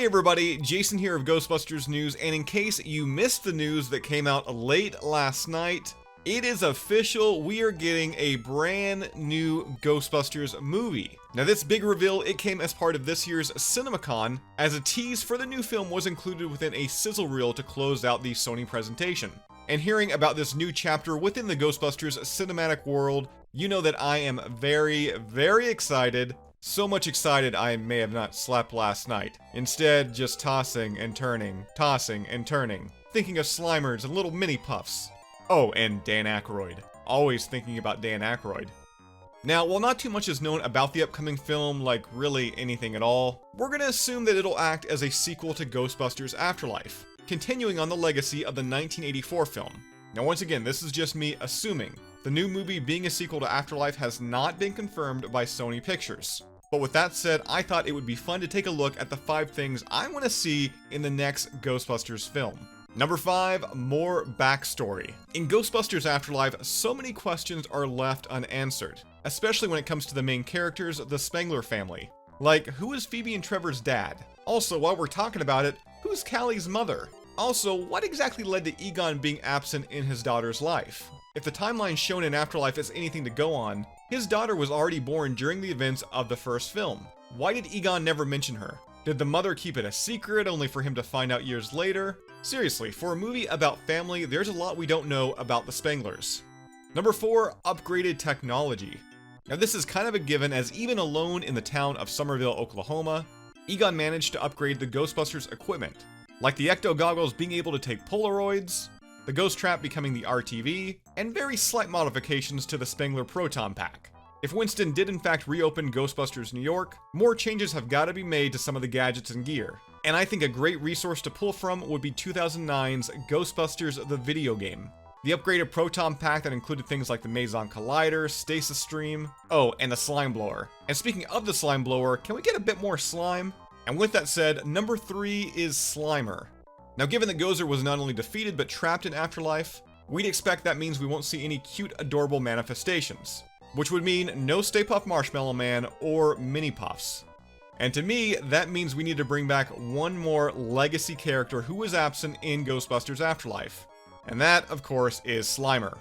everybody, Jason here of Ghostbusters News, and in case you missed the news that came out late last night, it is official, we are getting a brand new Ghostbusters movie. Now this big reveal, it came as part of this year's CinemaCon, as a tease for the new film was included within a sizzle reel to close out the Sony presentation. And hearing about this new chapter within the Ghostbusters cinematic world, you know that I am very, very excited. So much excited I may have not slept last night. Instead, just tossing and turning, thinking of Slimers and little mini puffs. Oh, and Dan Aykroyd. Always thinking about Dan Aykroyd. Now, while not too much is known about the upcoming film, like really anything at all, we're gonna assume that it'll act as a sequel to Ghostbusters Afterlife, continuing on the legacy of the 1984 film. Now once again, this is just me assuming. The new movie being a sequel to Afterlife has not been confirmed by Sony Pictures. But with that said, I thought it would be fun to take a look at the 5 things I want to see in the next Ghostbusters film. Number 5, more backstory. In Ghostbusters Afterlife, so many questions are left unanswered, especially when it comes to the main characters, the Spengler family. Like, who is Phoebe and Trevor's dad? Also, while we're talking about it, who's Callie's mother? Also, what exactly led to Egon being absent in his daughter's life? If the timeline shown in Afterlife is anything to go on, his daughter was already born during the events of the first film. Why did Egon never mention her? Did the mother keep it a secret only for him to find out years later? Seriously, for a movie about family, there's a lot we don't know about the Spenglers. Number 4, upgraded technology. Now this is kind of a given, as even alone in the town of Summerville, Oklahoma, Egon managed to upgrade the Ghostbusters equipment, like the ecto goggles being able to take Polaroids, the ghost trap becoming the RTV, and very slight modifications to the Spengler Proton Pack. If Winston did in fact reopen Ghostbusters New York, more changes have got to be made to some of the gadgets and gear. And I think a great resource to pull from would be 2009's Ghostbusters the video game. The upgraded Proton Pack that included things like the Meson Collider, Stasis Stream, oh, and the Slime Blower. And speaking of the Slime Blower, can we get a bit more slime? And with that said, number 3 is Slimer. Now given that Gozer was not only defeated but trapped in Afterlife, we'd expect that means we won't see any cute, adorable manifestations. Which would mean no Stay Puft Marshmallow Man or Mini Puffs. And to me, that means we need to bring back one more legacy character who was absent in Ghostbusters Afterlife. And that, of course, is Slimer.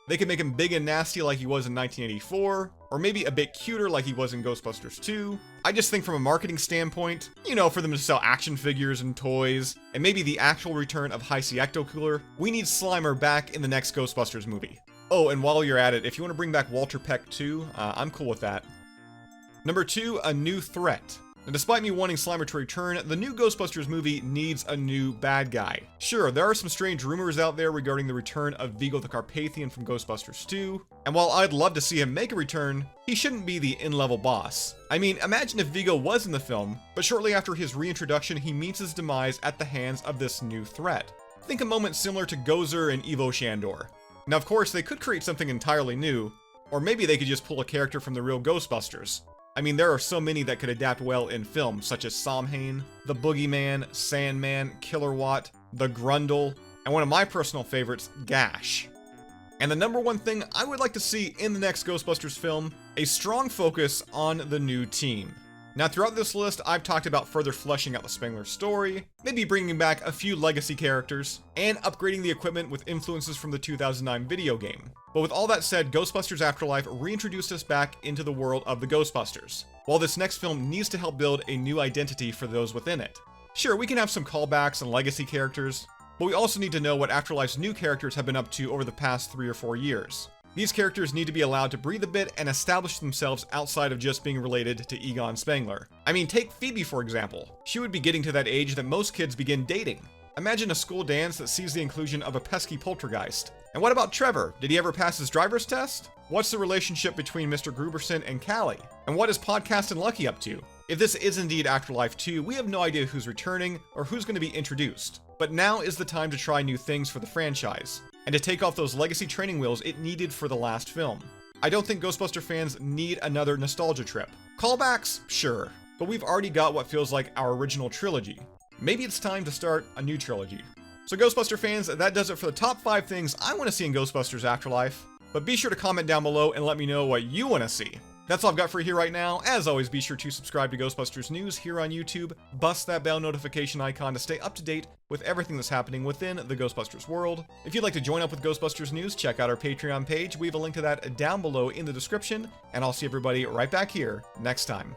They could make him big and nasty like he was in 1984, or maybe a bit cuter like he was in Ghostbusters 2. I just think from a marketing standpoint, you know, for them to sell action figures and toys, and maybe the actual return of Hi-C Ecto Cooler, we need Slimer back in the next Ghostbusters movie. Oh, and while you're at it, if you want to bring back Walter Peck too, I'm cool with that. Number 2, a new threat. Now, despite me wanting Slimer to return, the new Ghostbusters movie needs a new bad guy. Sure, there are some strange rumors out there regarding the return of Vigo the Carpathian from Ghostbusters 2, and while I'd love to see him make a return, he shouldn't be the in-level boss. I mean, imagine if Vigo was in the film, but shortly after his reintroduction, he meets his demise at the hands of this new threat. Think a moment similar to Gozer and Ivo Shandor. Now, of course, they could create something entirely new, or maybe they could just pull a character from the real Ghostbusters. I mean, there are so many that could adapt well in film, such as Samhain, the Boogeyman, Sandman, Killer Watt, the Grundle, and one of my personal favorites, Gash. And the number 1 thing I would like to see in the next Ghostbusters film, a strong focus on the new team. Now throughout this list, I've talked about further fleshing out the Spengler story, maybe bringing back a few legacy characters, and upgrading the equipment with influences from the 2009 video game. But with all that said, Ghostbusters Afterlife reintroduced us back into the world of the Ghostbusters, while this next film needs to help build a new identity for those within it. Sure, we can have some callbacks and legacy characters, but we also need to know what Afterlife's new characters have been up to over the past 3 or 4 years. These characters need to be allowed to breathe a bit and establish themselves outside of just being related to Egon Spengler. I mean, take Phoebe for example. She would be getting to that age that most kids begin dating. Imagine a school dance that sees the inclusion of a pesky poltergeist. And what about Trevor? Did he ever pass his driver's test? What's the relationship between Mr. Gruberson and Callie? And what is Podcast and Lucky up to? If this is indeed Afterlife 2, we have no idea who's returning or who's going to be introduced. But now is the time to try new things for the franchise, and to take off those legacy training wheels it needed for the last film. I don't think Ghostbuster fans need another nostalgia trip. Callbacks? Sure. But we've already got what feels like our original trilogy. Maybe it's time to start a new trilogy. So Ghostbuster fans, that does it for the top 5 things I want to see in Ghostbusters Afterlife. But be sure to comment down below and let me know what you want to see. That's all I've got for you here right now. As always, be sure to subscribe to Ghostbusters News here on YouTube. Bust that bell notification icon to stay up to date with everything that's happening within the Ghostbusters world. If you'd like to join up with Ghostbusters News, check out our Patreon page. We have a link to that down below in the description, and I'll see everybody right back here next time.